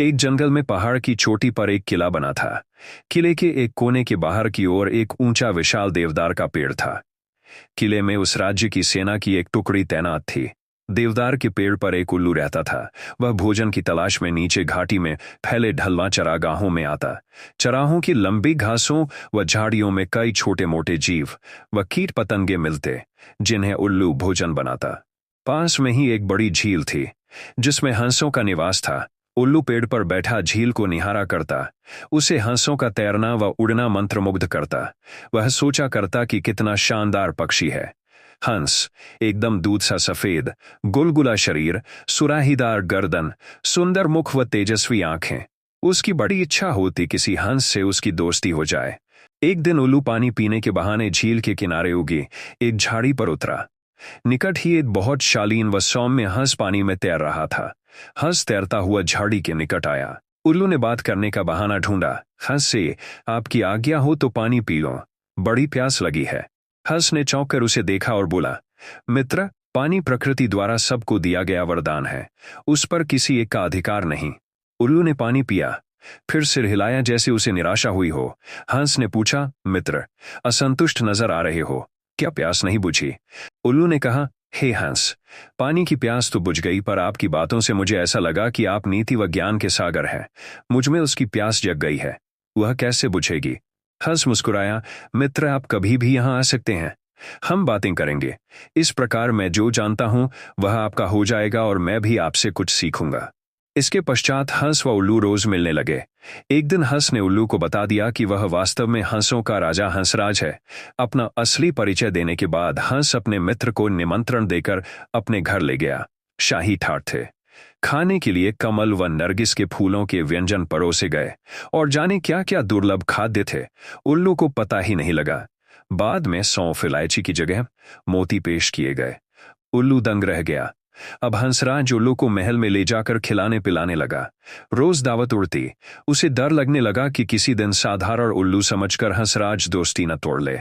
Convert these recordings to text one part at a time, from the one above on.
एक जंगल में पहाड़ की चोटी पर एक किला बना था। किले के एक कोने के बाहर की ओर एक ऊंचा विशाल देवदार का पेड़ था। किले में उस राज्य की सेना की एक टुकड़ी तैनात थी। देवदार के पेड़ पर एक उल्लू रहता था। वह भोजन की तलाश में नीचे घाटी में फैले ढलवा चरागाहों में आता। चराहों की लंबी घासों व झाड़ियों में कई छोटे मोटे जीव व कीट पतंगे मिलते, जिन्हें उल्लू भोजन बनाता। पास में ही एक बड़ी झील थी, जिसमें हंसों का निवास था। उल्लू पेड़ पर बैठा झील को निहारा करता। उसे हंसों का तैरना व उड़ना मंत्रमुग्ध करता। वह सोचा करता कि कितना शानदार पक्षी है। हंस, एकदम दूध सा सफेद, गुलगुला शरीर, सुराहीदार गर्दन, सुंदर मुख व तेजस्वी आंखें। उसकी बड़ी इच्छा होती किसी हंस से उसकी दोस्ती हो जाए। एक दिन उल्लू पानी पीने के बहाने झील के किनारे उगी एक झाड़ी पर उतरा। निकट ही एक बहुत शालीन व सौम्य हंस पानी में तैर रहा था। हंस तैरता हुआ झाड़ी के निकट आया। उल्लू ने बात करने का बहाना ढूंढा। हंस से, आपकी आज्ञा हो तो पानी पी लो, बड़ी प्यास लगी है। हंस ने चौंक कर उसे देखा और बोला, मित्र, पानी प्रकृति द्वारा सबको दिया गया वरदान है, उस पर किसी एक का अधिकार नहीं। उल्लू ने पानी पिया, फिर सिर हिलाया जैसे उसे निराशा हुई हो। हंस ने पूछा, मित्र, असंतुष्ट नजर आ रहे हो, क्या प्यास नहीं बुझी? उल्लू ने कहा, हे हंस, पानी की प्यास तो बुझ गई, पर आपकी बातों से मुझे ऐसा लगा कि आप नीति व ज्ञान के सागर हैं। मुझ में उसकी प्यास जग गई है, वह कैसे बुझेगी? हंस मुस्कुराया, मित्र, आप कभी भी यहां आ सकते हैं, हम बातें करेंगे। इस प्रकार मैं जो जानता हूं वह आपका हो जाएगा और मैं भी आपसे कुछ सीखूंगा। इसके पश्चात हंस व उल्लू रोज मिलने लगे। एक दिन हंस ने उल्लू को बता दिया कि वह वास्तव में हंसों का राजा हंसराज है। अपना असली परिचय देने के बाद हंस अपने मित्र को निमंत्रण देकर अपने घर ले गया। शाही ठाट थे। खाने के लिए कमल व नरगिस के फूलों के व्यंजन परोसे गए और जाने क्या क्या दुर्लभ खाद्य थे, उल्लू को पता ही नहीं लगा। बाद में सौंफ इलायची की जगह मोती पेश किए गए। उल्लू दंग रह गया। अब हंसराज उल्लू को महल में ले जाकर खिलाने पिलाने लगा। रोज दावत उड़ती। उसे डर लगने लगा कि किसी दिन साधारण उल्लू समझकर हंसराज दोस्ती न तोड़ ले।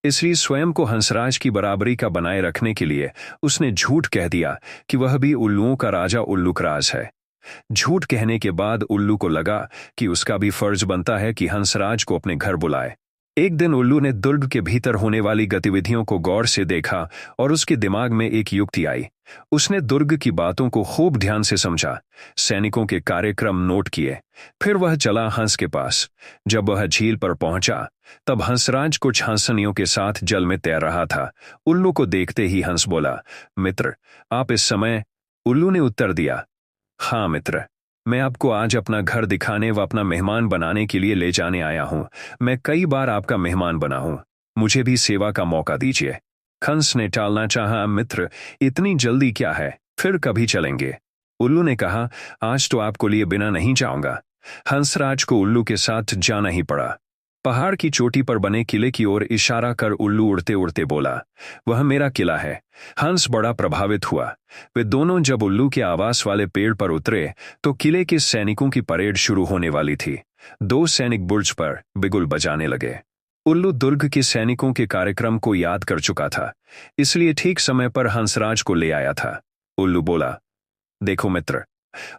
इसलिए स्वयं को हंसराज की बराबरी का बनाए रखने के लिए उसने झूठ कह दिया कि वह भी उल्लुओं का राजा उल्लूकराज है। झूठ कहने के बाद उल्लू को लगा कि उसका भी फर्ज बनता है कि हंसराज को अपने घर बुलाए। एक दिन उल्लू ने दुर्ग के भीतर होने वाली गतिविधियों को गौर से देखा और उसके दिमाग में एक युक्ति आई। उसने दुर्ग की बातों को खूब ध्यान से समझा, सैनिकों के कार्यक्रम नोट किए। फिर वह चला हंस के पास। जब वह झील पर पहुंचा तब हंसराज कुछ हंसनियों के साथ जल में तैर रहा था। उल्लू को देखते ही हंस बोला, मित्र, आप इस समय? उल्लू ने उत्तर दिया, हाँ मित्र, मैं आपको आज अपना घर दिखाने व अपना मेहमान बनाने के लिए ले जाने आया हूं। मैं कई बार आपका मेहमान बना हूं, मुझे भी सेवा का मौका दीजिए। हंस ने टालना चाहा, मित्र, इतनी जल्दी क्या है, फिर कभी चलेंगे। उल्लू ने कहा, आज तो आपको लिए बिना नहीं जाऊंगा। हंसराज को उल्लू के साथ जाना ही पड़ा। पहाड़ की चोटी पर बने किले की ओर इशारा कर उल्लू उड़ते उड़ते बोला, वह मेरा किला है। हंस बड़ा प्रभावित हुआ। वे दोनों जब उल्लू के आवास वाले पेड़ पर उतरे तो किले के सैनिकों की परेड शुरू होने वाली थी। दो सैनिक बुर्ज पर बिगुल बजाने लगे। उल्लू दुर्ग के सैनिकों के कार्यक्रम को याद कर चुका था, इसलिए ठीक समय पर हंसराज को ले आया था। उल्लू बोला, देखो मित्र,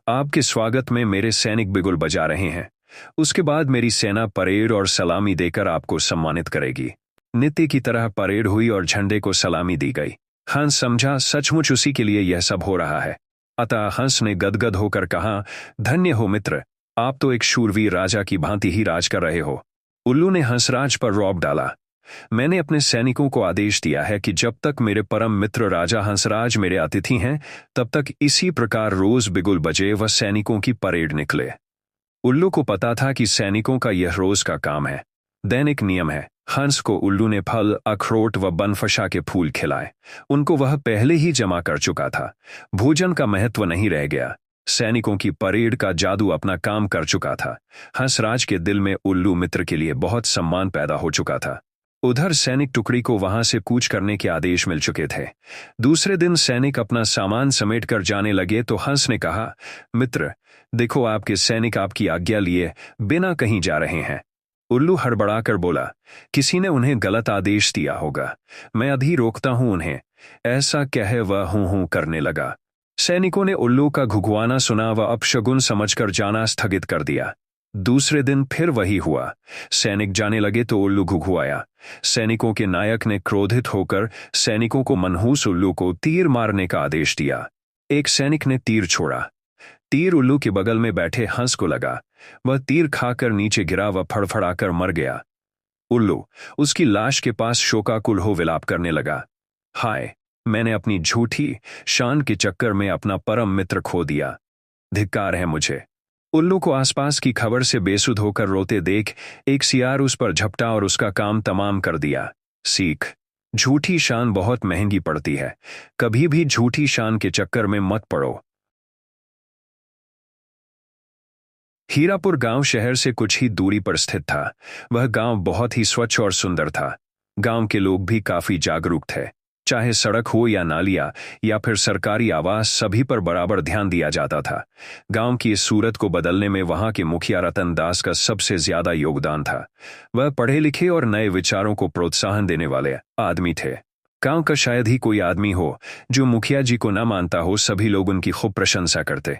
आपके स्वागत में मेरे सैनिक बिगुल बजा रहे हैं। उसके बाद मेरी सेना परेड और सलामी देकर आपको सम्मानित करेगी। नित्य की तरह परेड हुई और झंडे को सलामी दी गई। हंस समझा सचमुच उसी के लिए यह सब हो रहा है। अतः हंस ने गदगद होकर कहा, धन्य हो मित्र, आप तो एक शूरवीर राजा की भांति ही राज कर रहे हो। उल्लू ने हंसराज पर रौब डाला, मैंने अपने सैनिकों को आदेश दिया है कि जब तक मेरे परम मित्र राजा हंसराज मेरे अतिथि हैं तब तक इसी प्रकार रोज बिगुल बजे व सैनिकों की परेड निकले। उल्लू को पता था कि सैनिकों का यह रोज का काम है, दैनिक नियम है। हंस को उल्लू ने फल, अखरोट व बनफशा के फूल खिलाए। उनको वह पहले ही जमा कर चुका था। भोजन का महत्व नहीं रह गया। सैनिकों की परेड का जादू अपना काम कर चुका था। हंसराज के दिल में उल्लू मित्र के लिए बहुत सम्मान पैदा हो चुका था। उधर सैनिक टुकड़ी को वहां से कूच करने के आदेश मिल चुके थे। दूसरे दिन सैनिक अपना सामान समेट कर जाने लगे तो हंस ने कहा, मित्र, देखो आपके सैनिक आपकी आज्ञा लिए बिना कहीं जा रहे हैं। उल्लू हड़बड़ाकर बोला, किसी ने उन्हें गलत आदेश दिया होगा, मैं अभी रोकता हूं उन्हें। ऐसा कहे वह हूं हूं करने लगा। सैनिकों ने उल्लू का घुघुआना सुना व अपशगुन समझकर जाना स्थगित कर दिया। दूसरे दिन फिर वही हुआ। सैनिक जाने लगे तो उल्लू घुघुआया। सैनिकों के नायक ने क्रोधित होकर सैनिकों को मनहूस उल्लू को तीर मारने का आदेश दिया। एक सैनिक ने तीर छोड़ा। तीर उल्लू के बगल में बैठे हंस को लगा। वह तीर खाकर नीचे गिरा व फड़फड़ाकर मर गया। उल्लू उसकी लाश के पास शोकाकुल हो विलाप करने लगा। हाय, मैंने अपनी झूठी शान के चक्कर में अपना परम मित्र खो दिया। धिक्कार है मुझे। उल्लू को आसपास की खबर से बेसुध होकर रोते देख एक सियार उस पर झपटा और उसका काम तमाम कर दिया। सीख: झूठी शान बहुत महंगी पड़ती है। कभी भी झूठी शान के चक्कर में मत पड़ो। हीरापुर गांव शहर से कुछ ही दूरी पर स्थित था। वह गांव बहुत ही स्वच्छ और सुंदर था। गांव के लोग भी काफी जागरूक थे। चाहे सड़क हो या नालियां या फिर सरकारी आवास, सभी पर बराबर ध्यान दिया जाता था। गांव की इस सूरत को बदलने में वहां के मुखिया रतन दास का सबसे ज्यादा योगदान था। वह पढ़े लिखे और नए विचारों को प्रोत्साहन देने वाले आदमी थे। गांव का शायद ही कोई आदमी हो जो मुखिया जी को न मानता हो। सभी लोग उनकी खूब प्रशंसा करते,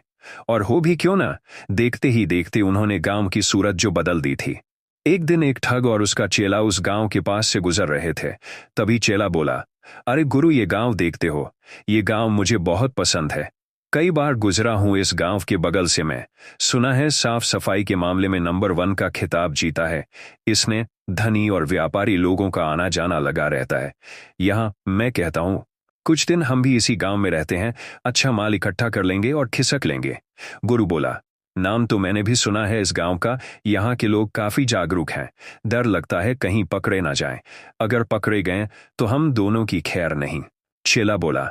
और हो भी क्यों ना, देखते ही देखते उन्होंने गांव की सूरत जो बदल दी थी। एक दिन एक ठग और उसका चेला उस गांव के पास से गुजर रहे थे। तभी चेला बोला, अरे गुरु, ये गांव देखते हो? ये गांव मुझे बहुत पसंद है। कई बार गुजरा हूं इस गांव के बगल से। मैं सुना है साफ सफाई के मामले में नंबर 1 का खिताब जीता है इसने। धनी और व्यापारी लोगों का आना जाना लगा रहता है यहां। मैं कहता हूं कुछ दिन हम भी इसी गांव में रहते हैं। अच्छा माल इकट्ठा कर लेंगे और खिसक लेंगे। गुरु बोला, नाम तो मैंने भी सुना है इस गांव का। यहाँ के लोग काफी जागरूक हैं। डर लगता है कहीं पकड़े ना जाएं। अगर पकड़े गए तो हम दोनों की खैर नहीं। चेला बोला,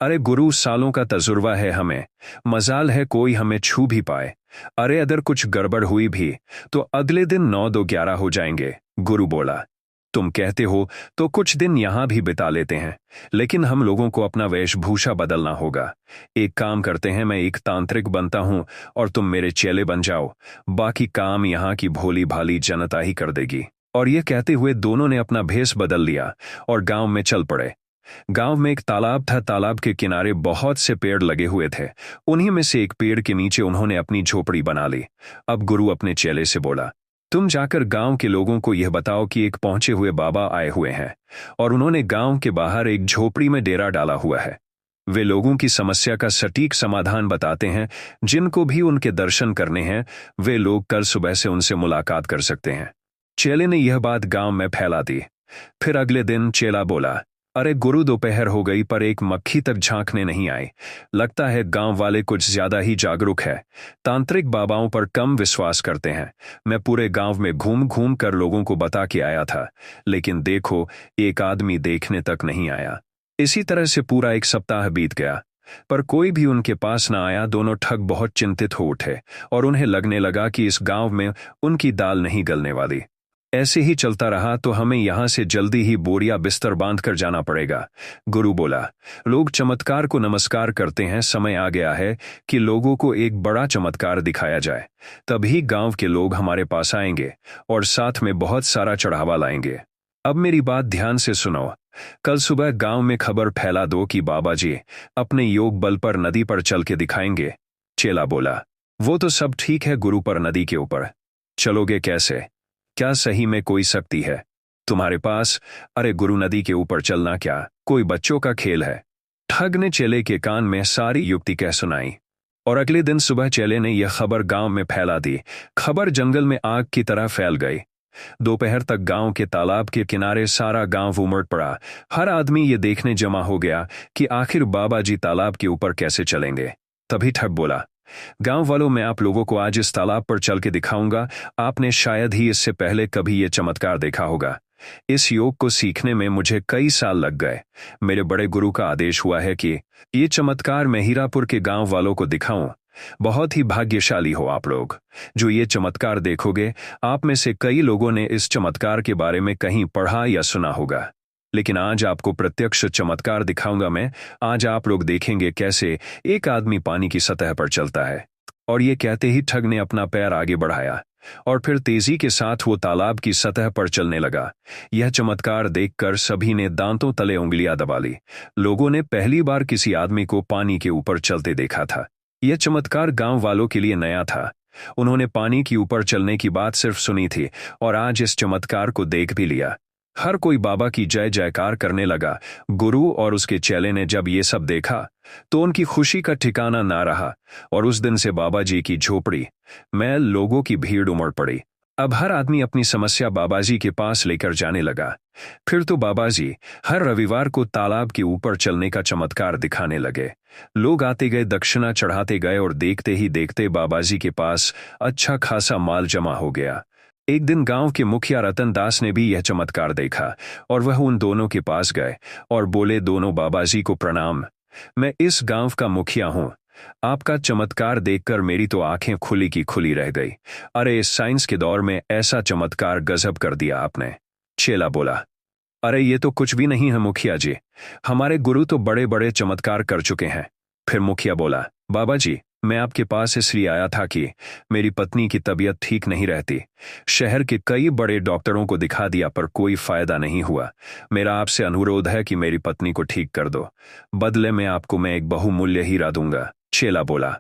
अरे गुरु, सालों का तजुर्बा है हमें। मजाल है कोई हमें छू भी पाए। अरे अगर कुछ गड़बड़ हुई भी तो अगले दिन 9-2-11 हो जाएंगे। गुरु बोला, तुम कहते हो तो कुछ दिन यहां भी बिता लेते हैं, लेकिन हम लोगों को अपना वेशभूषा बदलना होगा। एक काम करते हैं, मैं एक तांत्रिक बनता हूं और तुम मेरे चेले बन जाओ। बाकी काम यहां की भोली भाली जनता ही कर देगी। और यह कहते हुए दोनों ने अपना भेष बदल लिया और गांव में चल पड़े। गांव में एक तालाब था। तालाब के किनारे बहुत से पेड़ लगे हुए थे। उन्हीं में से एक पेड़ के नीचे उन्होंने अपनी झोपड़ी बना ली। अब गुरु अपने चेले से बोला, तुम जाकर गांव के लोगों को यह बताओ कि एक पहुंचे हुए बाबा आए हुए हैं और उन्होंने गांव के बाहर एक झोपड़ी में डेरा डाला हुआ है। वे लोगों की समस्या का सटीक समाधान बताते हैं। जिनको भी उनके दर्शन करने हैं, वे लोग कल सुबह से उनसे मुलाकात कर सकते हैं। चेले ने यह बात गांव में फैला दी। फिर अगले दिन चेला बोला, अरे गुरु, दोपहर हो गई पर एक मक्खी तक झांकने नहीं आई। लगता है गांव वाले कुछ ज्यादा ही जागरूक है। तांत्रिक बाबाओं पर कम विश्वास करते हैं। मैं पूरे गांव में घूम घूम कर लोगों को बता के आया था, लेकिन देखो एक आदमी देखने तक नहीं आया। इसी तरह से पूरा एक सप्ताह बीत गया, पर कोई भी उनके पास न आया। दोनों ठग बहुत चिंतित हो उठे और उन्हें लगने लगा कि इस गांव में उनकी दाल नहीं गलने वाली। ऐसे ही चलता रहा तो हमें यहां से जल्दी ही बोरिया बिस्तर बांध कर जाना पड़ेगा। गुरु बोला, लोग चमत्कार को नमस्कार करते हैं। समय आ गया है कि लोगों को एक बड़ा चमत्कार दिखाया जाए। तभी गांव के लोग हमारे पास आएंगे और साथ में बहुत सारा चढ़ावा लाएंगे। अब मेरी बात ध्यान से सुनो। कल सुबह गांव में खबर फैला दो कि बाबा जी अपने योग बल पर नदी पर चल के दिखाएंगे। चेला बोला, वो तो सब ठीक है गुरु, पर नदी के ऊपर चलोगे कैसे? क्या सही में कोई शक्ति है तुम्हारे पास? अरे गुरु, नदी के ऊपर चलना क्या कोई बच्चों का खेल है? ठग ने चेले के कान में सारी युक्ति कह सुनाई और अगले दिन सुबह चेले ने यह खबर गांव में फैला दी। खबर जंगल में आग की तरह फैल गई। दोपहर तक गांव के तालाब के किनारे सारा गांव उमड़ पड़ा। हर आदमी ये देखने जमा हो गया कि आखिर बाबा जी तालाब के ऊपर कैसे चलेंगे। तभी ठग बोला, गांव वालों, मैं आप लोगों को आज इस तालाब पर चल के दिखाऊंगा। आपने शायद ही इससे पहले कभी ये चमत्कार देखा होगा। इस योग को सीखने में मुझे कई साल लग गए। मेरे बड़े गुरु का आदेश हुआ है कि ये चमत्कार मैं हीरापुर के गांव वालों को दिखाऊं। बहुत ही भाग्यशाली हो आप लोग जो ये चमत्कार देखोगे। आप में से कई लोगों ने इस चमत्कार के बारे में कहीं पढ़ा या सुना होगा, लेकिन आज आपको प्रत्यक्ष चमत्कार दिखाऊंगा मैं। आज आप लोग देखेंगे कैसे एक आदमी पानी की सतह पर चलता है। और ये कहते ही ठग ने अपना पैर आगे बढ़ाया। और फिर तेजी के साथ वो तालाब की सतह पर चलने लगा। यह चमत्कार देखकर सभी ने दांतों तले उंगलियां दबा ली। लोगों ने पहली बार किसी आदमी को पानी के ऊपर चलते देखा था। यह चमत्कार गांव वालों के लिए नया था। उन्होंने पानी के ऊपर चलने की बात सिर्फ सुनी थी और आज इस चमत्कार को देख भी लिया। हर कोई बाबा की जय जयकार करने लगा। गुरु और उसके चेले ने जब ये सब देखा तो उनकी खुशी का ठिकाना ना रहा और उस दिन से बाबा जी की झोपड़ी में लोगों की भीड़ उमड़ पड़ी। अब हर आदमी अपनी समस्या बाबाजी के पास लेकर जाने लगा। फिर तो बाबाजी हर रविवार को तालाब के ऊपर चलने का चमत्कार दिखाने लगे। लोग आते गए, दक्षिणा चढ़ाते गए और देखते ही देखते बाबाजी के पास अच्छा खासा माल जमा हो गया। एक दिन गांव के मुखिया रतन दास ने भी यह चमत्कार देखा और वह उन दोनों के पास गए और बोले, दोनों बाबाजी को प्रणाम। मैं इस गांव का मुखिया हूं। आपका चमत्कार देखकर मेरी तो आंखें खुली की खुली रह गई। अरे इस साइंस के दौर में ऐसा चमत्कार गजब कर दिया आपने। चेला बोला, अरे ये तो कुछ भी नहीं है मुखिया जी, हमारे गुरु तो बड़े बड़े चमत्कार कर चुके हैं। फिर मुखिया बोला, बाबा जी मैं आपके पास इसलिए आया था कि मेरी पत्नी की तबीयत ठीक नहीं रहती। शहर के कई बड़े डॉक्टरों को दिखा दिया पर कोई फायदा नहीं हुआ। मेरा आपसे अनुरोध है कि मेरी पत्नी को ठीक कर दो। बदले में आपको मैं एक बहुमूल्य हीरा दूंगा। चेला बोला,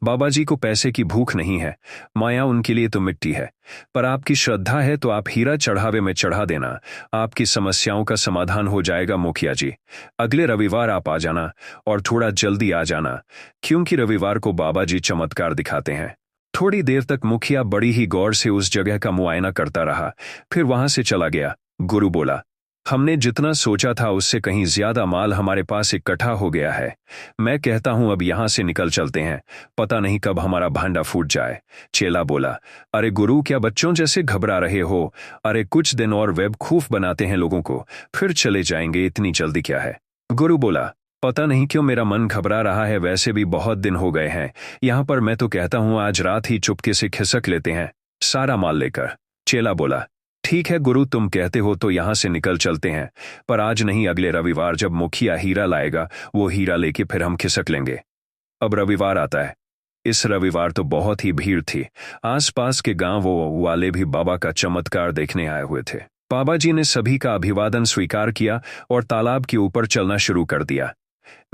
बाबा जी को पैसे की भूख नहीं है, माया उनके लिए तो मिट्टी है, पर आपकी श्रद्धा है तो आप हीरा चढ़ावे में चढ़ा देना, आपकी समस्याओं का समाधान हो जाएगा। मुखिया जी अगले रविवार आप आ जाना और थोड़ा जल्दी आ जाना, क्योंकि रविवार को बाबा जी चमत्कार दिखाते हैं। थोड़ी देर तक मुखिया बड़ी ही गौर से उस जगह का मुआयना करता रहा, फिर वहां से चला गया। गुरु बोला, हमने जितना सोचा था उससे कहीं ज्यादा माल हमारे पास इकट्ठा हो गया है। मैं कहता हूं अब यहां से निकल चलते हैं, पता नहीं कब हमारा भांडा फूट जाए। चेला बोला, अरे गुरु क्या बच्चों जैसे घबरा रहे हो? अरे कुछ दिन और बेवकूफ बनाते हैं लोगों को, फिर चले जाएंगे, इतनी जल्दी क्या है? गुरु बोला, पता नहीं क्यों मेरा मन घबरा रहा है, वैसे भी बहुत दिन हो गए हैं यहां पर। मैं तो कहता हूं आज रात ही चुपके से खिसक लेते हैं सारा माल लेकर। चेला बोला, ठीक है गुरु, तुम कहते हो तो यहां से निकल चलते हैं, पर आज नहीं, अगले रविवार जब मुखिया हीरा लाएगा वो हीरा लेके फिर हम खिसक लेंगे। अब रविवार आता है। इस रविवार तो बहुत ही भीड़ थी। आसपास के गांव वाले भी बाबा का चमत्कार देखने आए हुए थे। बाबा जी ने सभी का अभिवादन स्वीकार किया और तालाब के ऊपर चलना शुरू कर दिया।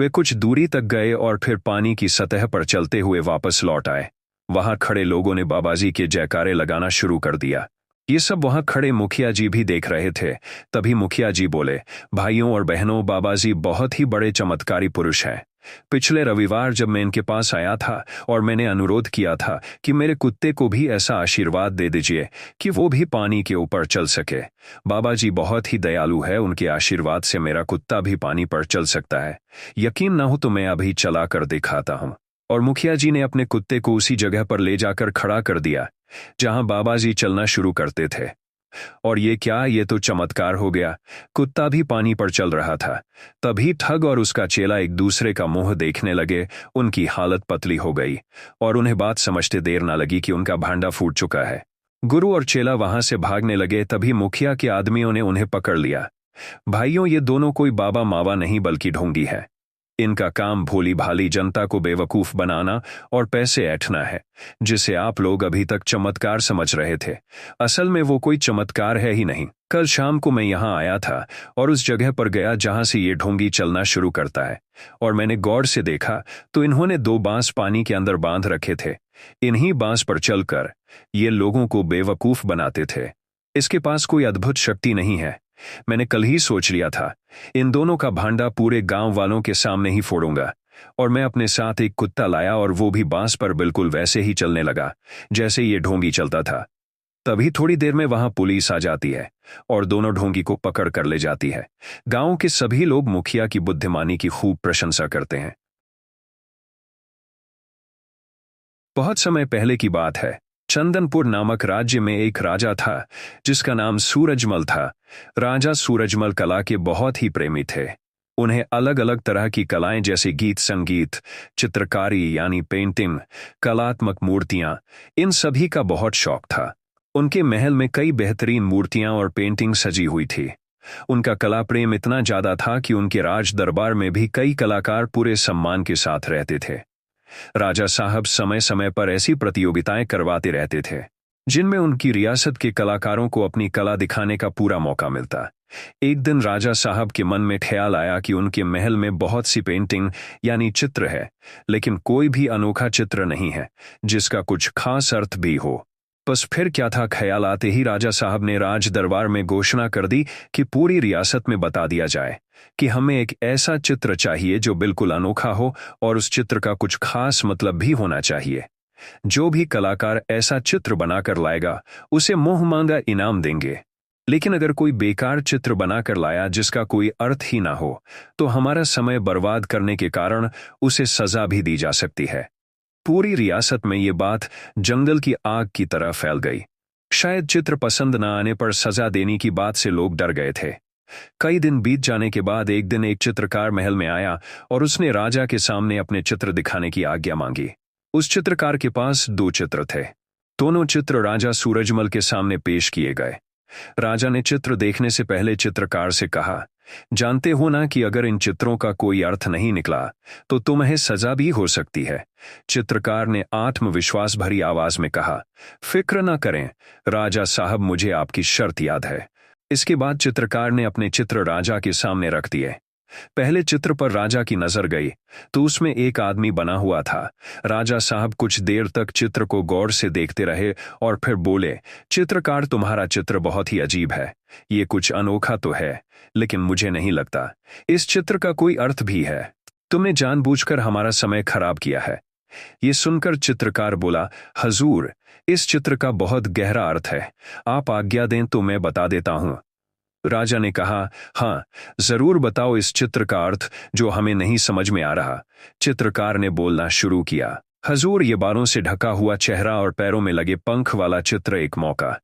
वे कुछ दूरी तक गए और फिर पानी की सतह पर चलते हुए वापस लौट आए। वहां खड़े लोगों ने बाबाजी के जयकारे लगाना शुरू कर दिया। ये सब वहां खड़े मुखिया जी भी देख रहे थे। तभी मुखिया जी बोले, भाइयों और बहनों, बाबाजी बहुत ही बड़े चमत्कारी पुरुष हैं। पिछले रविवार जब मैं इनके पास आया था और मैंने अनुरोध किया था कि मेरे कुत्ते को भी ऐसा आशीर्वाद दे दीजिए कि वो भी पानी के ऊपर चल सके। बाबाजी बहुत ही दयालु है, उनके आशीर्वाद से मेरा कुत्ता भी पानी पर चल सकता है। यकीन ना हो तो मैं अभी चला कर दिखाता हूं। और मुखिया जी ने अपने कुत्ते को उसी जगह पर ले जाकर खड़ा कर दिया जहां बाबाजी चलना शुरू करते थे। और ये क्या, ये तो चमत्कार हो गया। कुत्ता भी पानी पर चल रहा था। तभी ठग और उसका चेला एक दूसरे का मुंह देखने लगे। उनकी हालत पतली हो गई और उन्हें बात समझते देर ना लगी कि उनका भांडा फूट चुका है। गुरु और चेला वहां से भागने लगे। तभी मुखिया के आदमियों ने उन्हें पकड़ लिया। भाइयों, ये दोनों कोई बाबा मावा नहीं बल्कि ढोंगी है। इनका काम भोली भाली जनता को बेवकूफ बनाना और पैसे ऐंठना है, जिसे आप लोग अभी तक चमत्कार समझ रहे थे। असल में वो कोई चमत्कार है ही नहीं। कल शाम को मैं यहाँ आया था और उस जगह पर गया जहां से ये ढोंगी चलना शुरू करता है, और मैंने गौर से देखा तो इन्होंने 2 बांस पानी के अंदर बांध रखे थे। इन्हीं बांस पर चलकर ये लोगों को बेवकूफ बनाते थे। इसके पास कोई अद्भुत शक्ति नहीं है। मैंने कल ही सोच लिया था, इन दोनों का भांडा पूरे गांव वालों के सामने ही फोड़ूंगा। और मैं अपने साथ एक कुत्ता लाया और वो भी बांस पर बिल्कुल वैसे ही चलने लगा जैसे ये ढोंगी चलता था। तभी थोड़ी देर में वहां पुलिस आ जाती है और दोनों ढोंगी को पकड़ कर ले जाती है। गांव के सभी लोग मुखिया की बुद्धिमानी की खूब प्रशंसा करते हैं। बहुत समय पहले की बात है। चंदनपुर नामक राज्य में एक राजा था जिसका नाम सूरजमल था। राजा सूरजमल कला के बहुत ही प्रेमी थे। उन्हें अलग अलग तरह की कलाएं जैसे गीत संगीत, चित्रकारी यानी पेंटिंग, कलात्मक मूर्तियां, इन सभी का बहुत शौक था। उनके महल में कई बेहतरीन मूर्तियां और पेंटिंग सजी हुई थी। उनका कला प्रेम इतना ज्यादा था कि उनके राज दरबार में भी कई कलाकार पूरे सम्मान के साथ रहते थे। राजा साहब समय समय पर ऐसी प्रतियोगिताएं करवाते रहते थे। जिनमें उनकी रियासत के कलाकारों को अपनी कला दिखाने का पूरा मौका मिलता। एक दिन राजा साहब के मन में ख्याल आया कि उनके महल में बहुत सी पेंटिंग यानी चित्र है, लेकिन कोई भी अनोखा चित्र नहीं है जिसका कुछ खास अर्थ भी हो। बस फिर क्या था, ख्याल आते ही राजा साहब ने राज दरबार में घोषणा कर दी कि पूरी रियासत में बता दिया जाए कि हमें एक ऐसा चित्र चाहिए जो बिल्कुल अनोखा हो और उस चित्र का कुछ खास मतलब भी होना चाहिए। जो भी कलाकार ऐसा चित्र बनाकर लाएगा उसे मुंह मांगा इनाम देंगे। लेकिन अगर कोई बेकार चित्र बनाकर लाया जिसका कोई अर्थ ही ना हो तो हमारा समय बर्बाद करने के कारण उसे सजा भी दी जा सकती है। पूरी रियासत में ये बात जंगल की आग की तरह फैल गई। शायद चित्र पसंद न आने पर सजा देने की बात से लोग डर गए थे। कई दिन बीत जाने के बाद एक दिन एक चित्रकार महल में आया और उसने राजा के सामने अपने चित्र दिखाने की आज्ञा मांगी। उस चित्रकार के पास 2 चित्र थे। दोनों चित्र राजा सूरजमल के सामने पेश किए गए। राजा ने चित्र देखने से पहले चित्रकार से कहा, जानते हो ना कि अगर इन चित्रों का कोई अर्थ नहीं निकला तो तुम्हें सजा भी हो सकती है। चित्रकार ने आत्मविश्वास भरी आवाज में कहा, फिक्र न करें राजा साहब, मुझे आपकी शर्त याद है। इसके बाद चित्रकार ने अपने चित्र राजा के सामने रख दिए। पहले चित्र पर राजा की नजर गई तो उसमें एक आदमी बना हुआ था। राजा साहब कुछ देर तक चित्र को गौर से देखते रहे और फिर बोले, चित्रकार, तुम्हारा चित्र बहुत ही अजीब है। ये कुछ अनोखा तो है, लेकिन मुझे नहीं लगता इस चित्र का कोई अर्थ भी है। तुमने जानबूझकर हमारा समय खराब किया है। ये सुनकर चित्रकार बोला, हजूर, इस चित्र का बहुत गहरा अर्थ है, आप आज्ञा दें तो मैं बता देता हूं। राजा ने कहा, हाँ जरूर बताओ इस चित्र का अर्थ जो हमें नहीं समझ में आ रहा। चित्रकार ने बोलना शुरू किया, हजूर, ये बालों से ढका हुआ चेहरा और पैरों में लगे पंख वाला चित्र एक मौका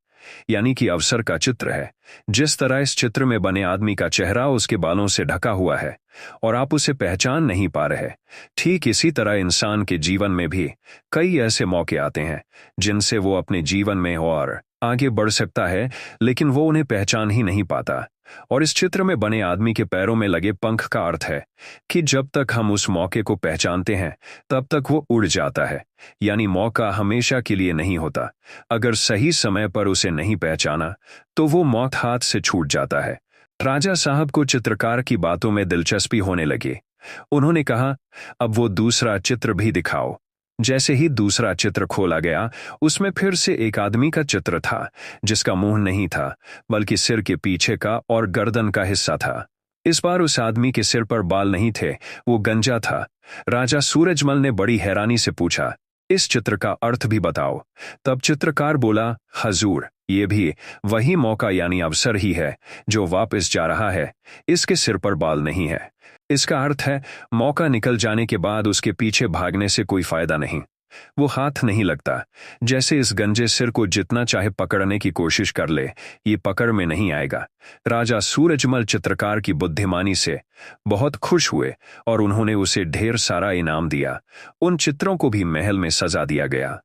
यानी कि अवसर का चित्र है। जिस तरह इस चित्र में बने आदमी का चेहरा उसके बालों से ढका हुआ है और आप उसे पहचान नहीं पा रहे, ठीक इसी तरह इंसान के जीवन में भी कई ऐसे मौके आते हैं जिनसे वो अपने जीवन में और आगे बढ़ सकता है, लेकिन वो उन्हें पहचान ही नहीं पाता। और इस चित्र में बने आदमी के पैरों में लगे पंख का अर्थ है कि जब तक हम उस मौके को पहचानते हैं तब तक वो उड़ जाता है, यानी मौका हमेशा के लिए नहीं होता। अगर सही समय पर उसे नहीं पहचाना तो वो मौत हाथ से छूट जाता है। राजा साहब को चित्रकार की बातों में दिलचस्पी होने लगी। उन्होंने कहा, अब वो दूसरा चित्र भी दिखाओ। जैसे ही दूसरा चित्र खोला गया उसमें फिर से एक आदमी का चित्र था जिसका मुंह नहीं था बल्कि सिर के पीछे का और गर्दन का हिस्सा था। इस बार उस आदमी के सिर पर बाल नहीं थे, वो गंजा था। राजा सूरजमल ने बड़ी हैरानी से पूछा, इस चित्र का अर्थ भी बताओ। तब चित्रकार बोला, हजूर, ये भी वही मौका यानी अवसर ही है जो वापस जा रहा है। इसके सिर पर बाल नहीं है। इसका अर्थ है मौका निकल जाने के बाद उसके पीछे भागने से कोई फायदा नहीं, वो हाथ नहीं लगता। जैसे इस गंजे सिर को जितना चाहे पकड़ने की कोशिश कर ले, ये पकड़ में नहीं आएगा। राजा सूरजमल चित्रकार की बुद्धिमानी से बहुत खुश हुए और उन्होंने उसे ढेर सारा इनाम दिया। उन चित्रों को भी महल में सजा दिया गया।